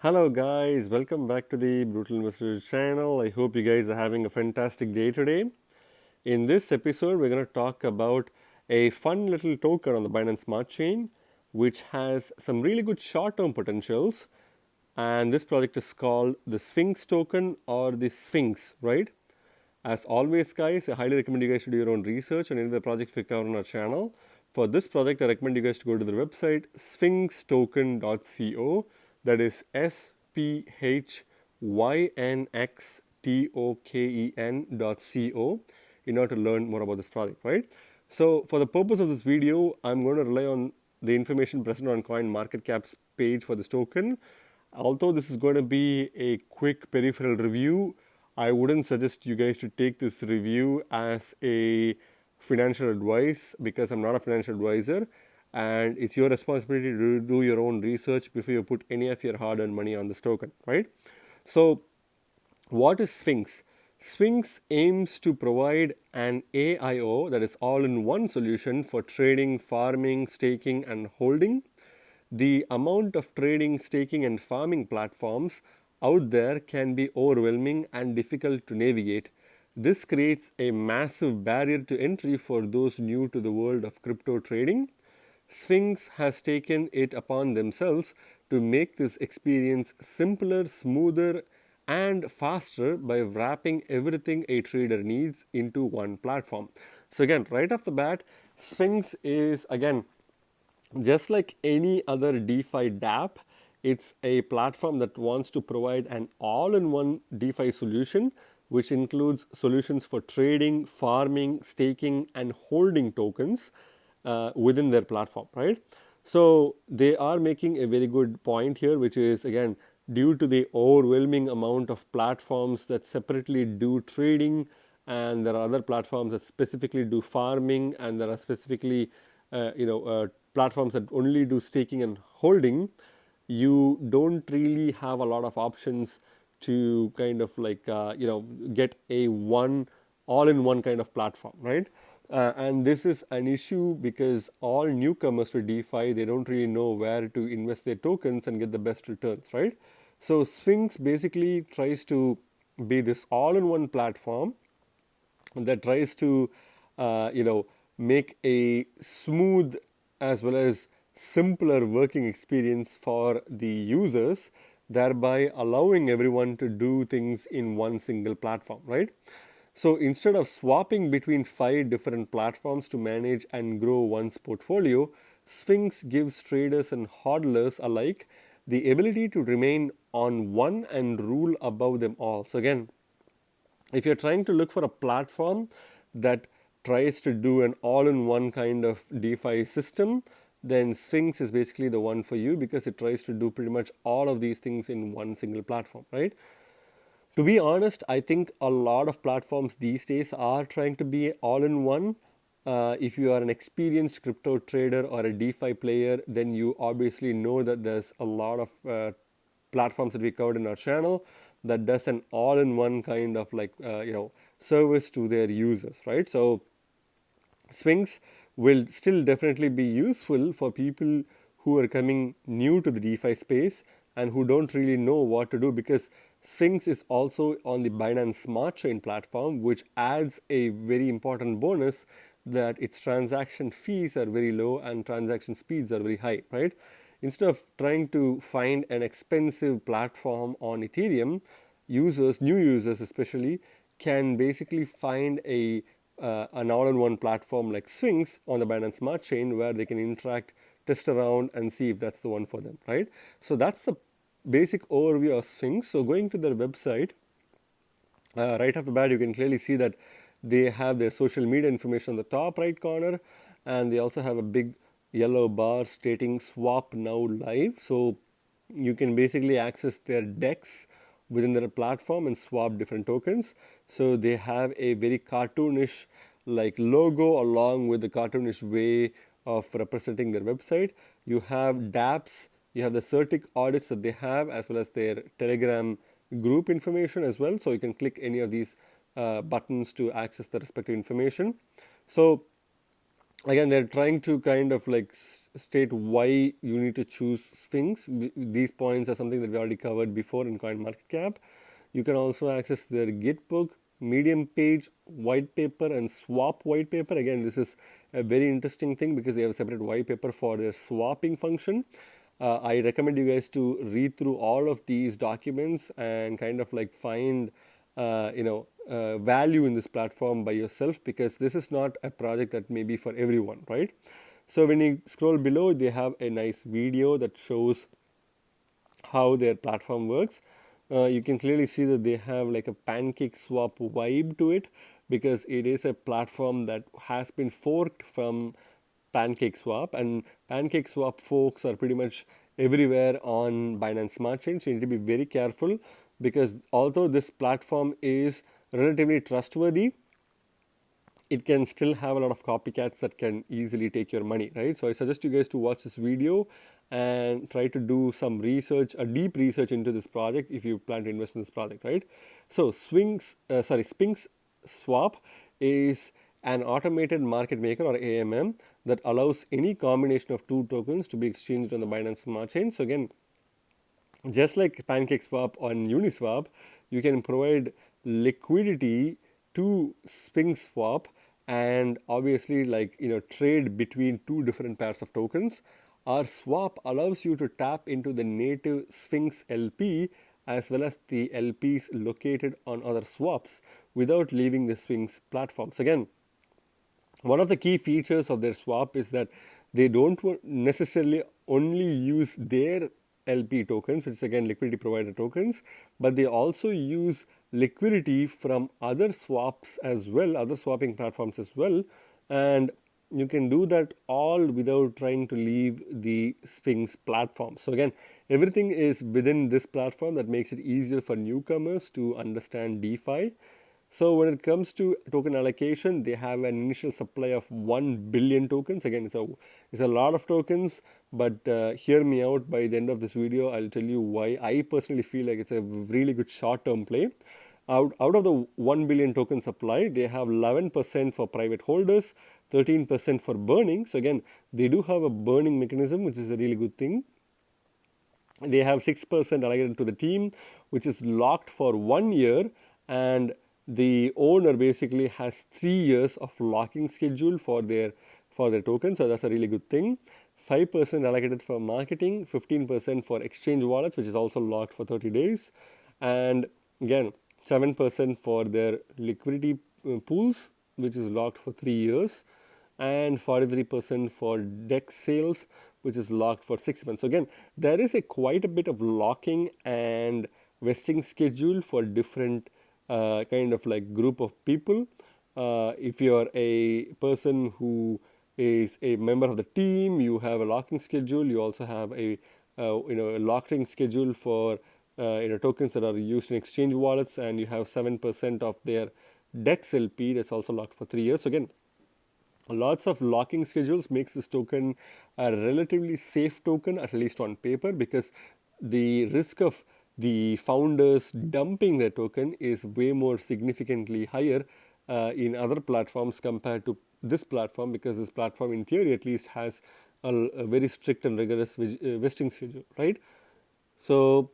Hello guys, welcome back to the Brutal Investor channel. I hope you guys are having a fantastic day today. In this episode, we're going to talk about a fun little token on the Binance Smart Chain, which has some really good short-term potentials. And this project is called the Sphinx token or the Sphinx, right? As always, guys, I highly recommend you guys to do your own research on any of the projects we cover on our channel. For this project, I recommend you guys to go to the website sphinxtoken.co. That is sphinxtoken.co in order to learn more about this project, right? So for the purpose of this video, I'm going to rely on the information present on CoinMarketCap's page for this token. Although this is going to be a quick peripheral review, I wouldn't suggest you guys to take this review as a financial advice because I'm not a financial advisor, and it's your responsibility to do your own research before you put any of your hard-earned money on this token, right? So what is Sphinx? Sphinx aims to provide an AIO, that is all-in-one solution for trading, farming, staking, and holding. The amount of trading, staking, and farming platforms out there can be overwhelming and difficult to navigate. This creates a massive barrier to entry for those new to the world of crypto trading. Sphinx has taken it upon themselves to make this experience simpler, smoother, and faster by wrapping everything a trader needs into one platform. So again, right off the bat, Sphinx is again just like any other DeFi dApp, it's a platform that wants to provide an all-in-one DeFi solution, which includes solutions for trading, farming, staking, and holding tokens within their platform, right? So they are making a very good point here, which is again, due to the overwhelming amount of platforms that separately do trading, and there are other platforms that specifically do farming, and there are specifically platforms that only do staking and holding, you don't really have a lot of options to kind of like get a one all-in-one kind of platform, right? And this is an issue because all newcomers to DeFi, they don't really know where to invest their tokens and get the best returns, right? So Sphinx basically tries to be this all-in-one platform that tries to make a smooth as well as simpler working experience for the users, thereby allowing everyone to do things in one single platform, right? So instead of swapping between 5 different platforms to manage and grow one's portfolio, Sphinx gives traders and hodlers alike the ability to remain on one and rule above them all. So again, if you're trying to look for a platform that tries to do an all-in-one kind of DeFi system, then Sphinx is basically the one for you because it tries to do pretty much all of these things in one single platform, right? To be honest, I think a lot of platforms these days are trying to be all-in-one. If you are an experienced crypto trader or a DeFi player, then you obviously know that there's a lot of platforms that we covered in our channel that does an all-in-one kind of like service to their users, right? So Sphinx will still definitely be useful for people who are coming new to the DeFi space and who don't really know what to do, because Sphinx is also on the Binance Smart Chain platform, which adds a very important bonus that its transaction fees are very low and transaction speeds are very high, right? Instead of trying to find an expensive platform on Ethereum, new users especially, can basically find an all-in-one platform like Sphinx on the Binance Smart Chain where they can interact, test around, and see if that's the one for them, right? So that's the basic overview of Sphinx. So going to their website, right off the bat, you can clearly see that they have their social media information on the top right corner, and they also have a big yellow bar stating swap now live. So you can basically access their DEX within their platform and swap different tokens. So they have a very cartoonish like logo along with the cartoonish way of representing their website. You have dApps, you have the CertiK audits that they have, as well as their Telegram group information as well. So you can click any of these buttons to access the respective information. So again, they're trying to kind of like state why you need to choose Sphinx. These points are something that we already covered before in CoinMarketCap. You can also access their Git book, Medium page, white paper, and swap white paper. Again, this is a very interesting thing because they have a separate white paper for their swapping function. I recommend you guys to read through all of these documents and kind of like find value in this platform by yourself, because this is not a project that may be for everyone, right? So when you scroll below, they have a nice video that shows how their platform works. You can clearly see that they have like a pancake swap vibe to it, because it is a platform that has been forked from pancake swap, and pancake swap folks are pretty much everywhere on Binance Smart Chain. So you need to be very careful, because although this platform is relatively trustworthy, it can still have a lot of copycats that can easily take your money, right? So I suggest you guys to watch this video and try to do some research, a deep research into this project if you plan to invest in this project, right? So Sphinx Swap is an automated market maker, or AMM, that allows any combination of two tokens to be exchanged on the Binance Smart Chain. So again, just like PancakeSwap on Uniswap, you can provide liquidity to Sphinx Swap and obviously trade between two different pairs of tokens. Our swap allows you to tap into the native Sphinx LP as well as the LPs located on other swaps without leaving the Sphinx platform. So again, one of the key features of their swap is that they don't necessarily only use their LP tokens, which is again liquidity provider tokens, but they also use liquidity from other swaps as well, other swapping platforms as well. And you can do that all without trying to leave the Sphinx platform. So again, everything is within this platform that makes it easier for newcomers to understand DeFi. So when it comes to token allocation, they have an initial supply of 1 billion tokens. Again, it's a lot of tokens, but hear me out. By the end of this video, I'll tell you why I personally feel like it's a really good short-term play. Out of the 1 billion token supply, they have 11% for private holders, 13% for burning. So again, they do have a burning mechanism, which is a really good thing. They have 6% allocated to the team, which is locked for 1 year, and the owner basically has 3 years of locking schedule for their tokens. So that's a really good thing. 5% allocated for marketing, 15% for exchange wallets, which is also locked for 30 days, and again 7% for their liquidity pools, which is locked for 3 years, and 43% for DEX sales, which is locked for 6 months. So again, there is quite a bit of locking and vesting schedule for different kind of like group of people. If you're a person who is a member of the team, you have a locking schedule. You also have a locking schedule for tokens that are used in exchange wallets, and you have 7% of their DEX LP that's also locked for 3 years. So again, lots of locking schedules makes this token a relatively safe token, at least on paper, because the risk of the founders dumping their token is way more significantly higher in other platforms compared to this platform, because this platform in theory at least has a very strict and rigorous vesting schedule, right? So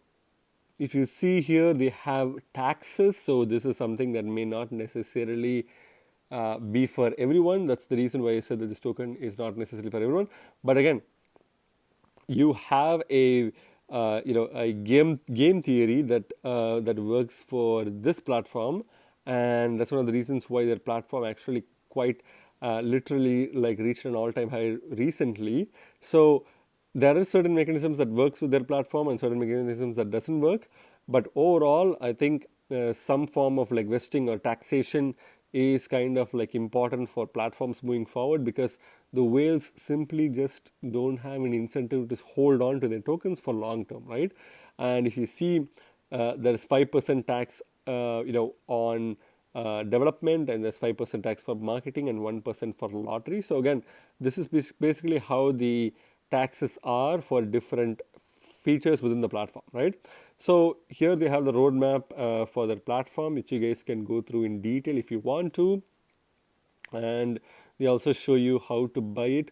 if you see here, they have taxes. So this is something that may not necessarily be for everyone. That's the reason why I said that this token is not necessarily for everyone. But again, you have a game theory that works for this platform, and that's one of the reasons why their platform actually quite literally like reached an all-time high recently. So there are certain mechanisms that works with their platform and certain mechanisms that doesn't work. But overall, I think some form of like vesting or taxation is kind of like important for platforms moving forward, because the whales simply just don't have any incentive to hold on to their tokens for long term, right? And if you see, there's 5% tax on development, and there's 5% tax for marketing and 1% for lottery. So again, this is basically how the taxes are for different features within the platform, right? So here they have the roadmap for their platform, which you guys can go through in detail if you want to. And they also show you how to buy it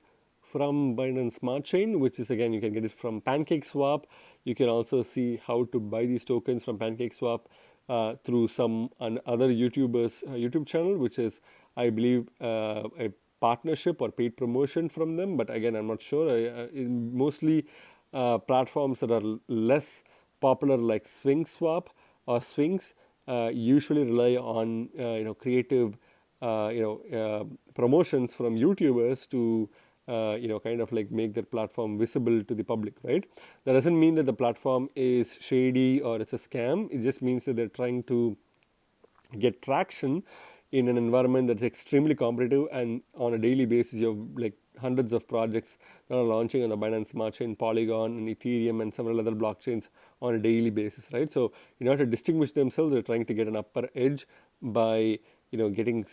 from Binance Smart Chain, which is again, you can get it from PancakeSwap. You can also see how to buy these tokens from PancakeSwap through some other YouTubers' YouTube channel, which is, I believe, a partnership or paid promotion from them. But again, I'm not sure. Mostly platforms that are less popular, like Sphinx Swap or Sphinx, usually rely on creative promotions from YouTubers to kind of like make their platform visible to the public, right? That doesn't mean that the platform is shady or it's a scam. It just means that they're trying to get traction in an environment that's extremely competitive, and on a daily basis you have like hundreds of projects that are launching on the Binance Smart Chain, Polygon, and Ethereum, and several other blockchains on a daily basis, right? So in order to distinguish themselves, they're trying to get an upper edge by getting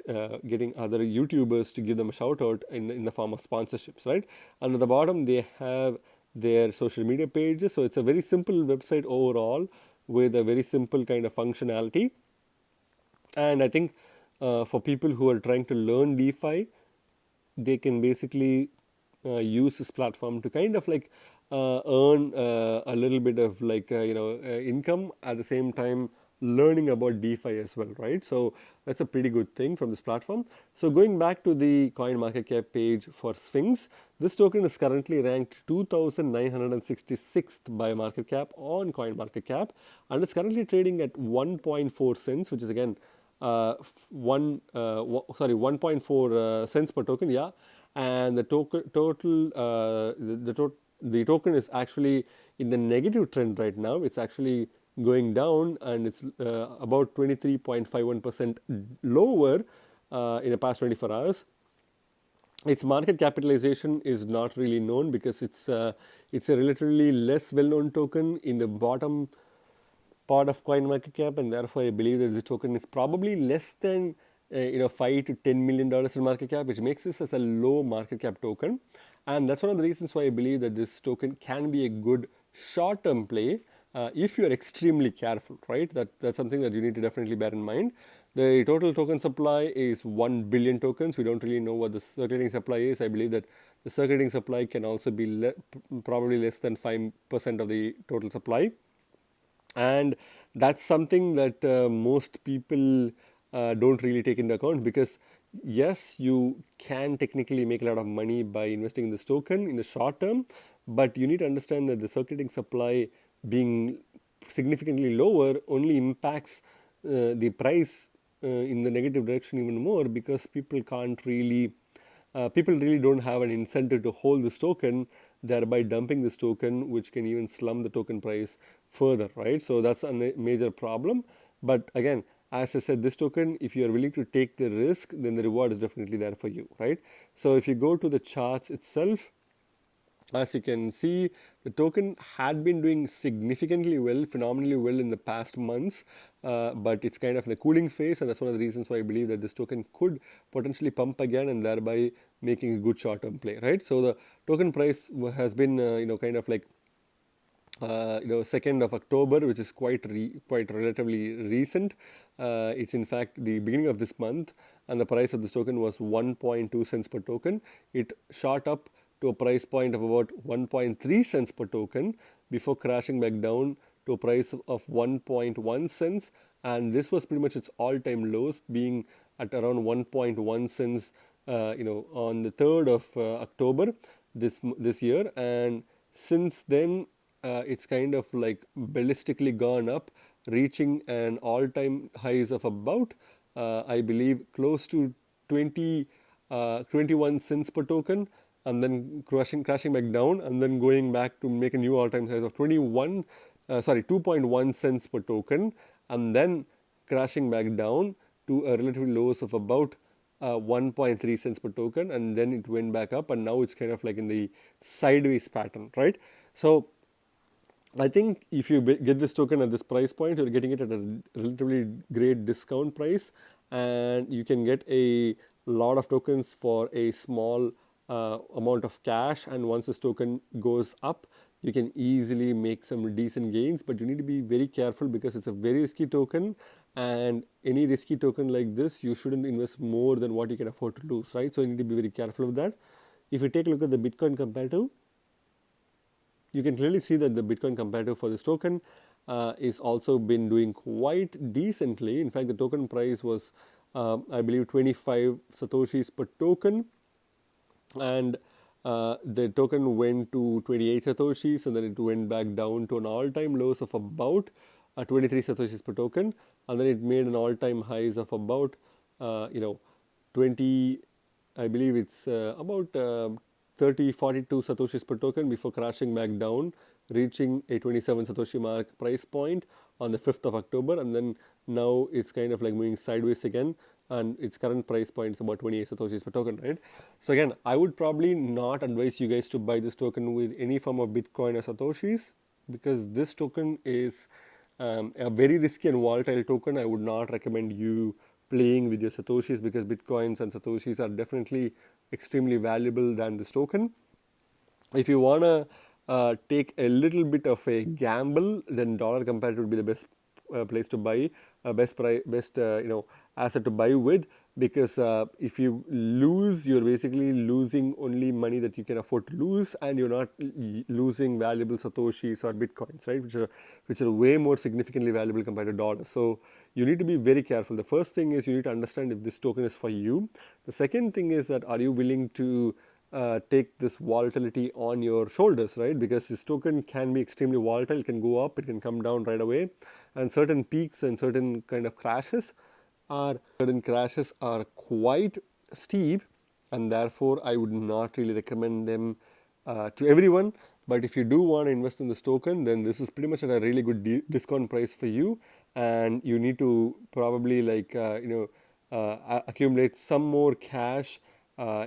other YouTubers to give them a shout out in the form of sponsorships, right? And at the bottom they have their social media pages. So it's a very simple website overall with a very simple kind of functionality. And I think for people who are trying to learn DeFi, they can basically use this platform to kind of like earn a little bit of like income at the same time learning about DeFi as well, right? So that's a pretty good thing from this platform. So going back to the coin market cap page for Sphinx, this token is currently ranked 2,966th by market cap on coin market cap, and it's currently trading at 1.4 cents, which is again 1.4 cents per token, yeah. And the the token is actually in the negative trend right now. It's actually going down, and it's about 23.51% lower in the past 24 hours. Its market capitalization is not really known because it's a relatively less well-known token in the bottom part of coin market cap, and therefore I believe that this token is probably less than $5 to $10 million in market cap, which makes this as a low market cap token. And that's one of the reasons why I believe that this token can be a good short-term play if you are extremely careful, right? That's something that you need to definitely bear in mind. The total token supply is 1 billion tokens. We don't really know what the circulating supply is. I believe that the circulating supply can also be probably less than 5% of the total supply. And that's something that most people don't really take into account, because yes, you can technically make a lot of money by investing in this token in the short term, but you need to understand that the circulating supply being significantly lower only impacts the price in the negative direction even more, because people really don't have an incentive to hold this token, thereby dumping this token, which can even slump the token price further, right? So that's a major problem. But again, as I said, this token, if you are willing to take the risk, then the reward is definitely there for you, right? So if you go to the charts itself, as you can see, the token had been doing significantly well, phenomenally well in the past months, but it's kind of in the cooling phase, and that's one of the reasons why I believe that this token could potentially pump again, and thereby making a good short-term play, right? So the token price has been, kind of like 2nd of October, which is quite relatively recent. It's in fact the beginning of this month, and the price of this token was 1.2 cents per token. It shot up to a price point of about 1.3 cents per token before crashing back down to a price of 1.1 cents, and this was pretty much its all-time lows, being at around 1.1 cents on the 3rd of October this year. And since then it's kind of like ballistically gone up, reaching an all-time highs of about I believe close to 21 cents per token, and then crashing back down, and then going back to make a new all-time highs of 2.1 cents per token, and then crashing back down to a relative lows of about 1.3 cents per token, and then it went back up, and now it's kind of like in the sideways pattern, right? So I think if you get this token at this price point, you're getting it at a relatively great discount price, and you can get a lot of tokens for a small amount of cash. And once this token goes up, you can easily make some decent gains, but you need to be very careful because it's a very risky token, and any risky token like this, you shouldn't invest more than what you can afford to lose, right? So you need to be very careful with that. if you take a look at the Bitcoin comparative, you can clearly see that the Bitcoin comparative for this token is also been doing quite decently. In fact, the token price was, I believe, 25 satoshis per token, and the token went to 28 satoshis, and then it went back down to an all-time lows of about 23 satoshis per token, and then it made an all-time highs of about 20, I believe it's about 30, 42 satoshis per token before crashing back down, reaching a 27 satoshi mark price point on the 5th of October, and then now it's kind of like moving sideways again, and its current price point is about 28 satoshis per token, right? So again, I would probably not advise you guys to buy this token with any form of Bitcoin or satoshis, because this token is a very risky and volatile token. I would not recommend you playing with your satoshis, because Bitcoins and satoshis are definitely extremely valuable than this token. If you want to take a little bit of a gamble, then dollar comparative would be the best place to buy, best asset to buy with, because if you lose, you're basically losing only money that you can afford to lose, and you're not losing valuable satoshis or bitcoins, right, which are way more significantly valuable compared to dollars. So you need to be very careful. The first thing is you need to understand if this token is for you. The second thing is that are you willing to take this volatility on your shoulders, right? Because this token can be extremely volatile. It can go up, it can come down right away, and certain peaks and certain kind of crashes are quite steep, and therefore I would not really recommend them to everyone. But if you do want to invest in this token, then this is pretty much at a really good discount price for you, and you need to probably accumulate some more cash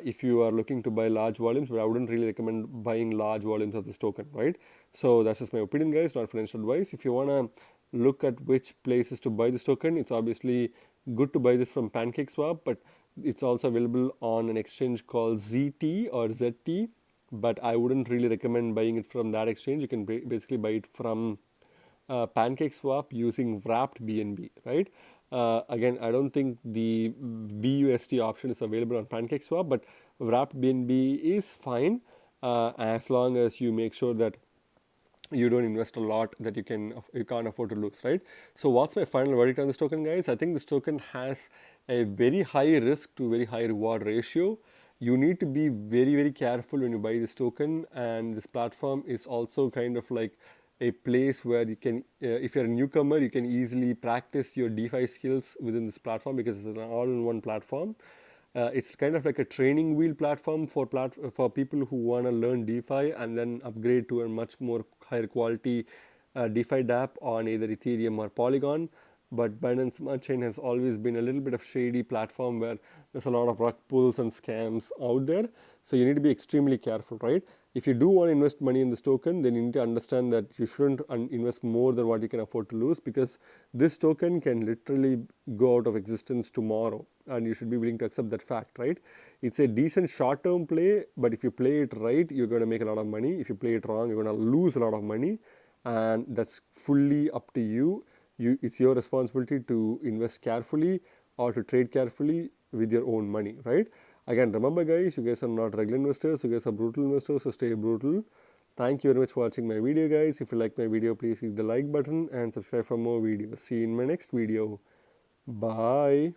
if you are looking to buy large volumes, but I wouldn't really recommend buying large volumes of this token, right? So that's just my opinion, guys, not financial advice. If you want to look at which places to buy this token, it's obviously good to buy this from PancakeSwap, but it's also available on an exchange called ZT or ZT, but I wouldn't really recommend buying it from that exchange. You can basically buy it from PancakeSwap using wrapped BNB, right? Again, I don't think the BUSD option is available on PancakeSwap, but wrapped BNB is fine as long as you make sure that you don't invest a lot that you can't afford to lose, right? So what's my final verdict on this token, guys? I think this token has a very high risk to very high reward ratio. You need to be very, very careful when you buy this token, and this platform is also kind of like a place where you can, if you're a newcomer, you can easily practice your DeFi skills within this platform, because it's an all-in-one platform. It's kind of like a training wheel platform for people who want to learn DeFi and then upgrade to a much more higher quality DeFi dApp on either Ethereum or Polygon. But Binance Smart Chain has always been a little bit of shady platform where there's a lot of rug pulls and scams out there. So you need to be extremely careful, right? If you do want to invest money in this token, then you need to understand that you shouldn't invest more than what you can afford to lose, because this token can literally go out of existence tomorrow, and you should be willing to accept that fact, right? It's a decent short-term play, but if you play it right, you're going to make a lot of money. If you play it wrong, you're going to lose a lot of money, and that's fully up to you. It's your responsibility to invest carefully or to trade carefully with your own money, right? Again, remember, guys, you guys are not regular investors. You guys are brutal investors, so stay brutal. Thank you very much for watching my video, guys. If you like my video, please hit the like button and subscribe for more videos. See you in my next video. Bye.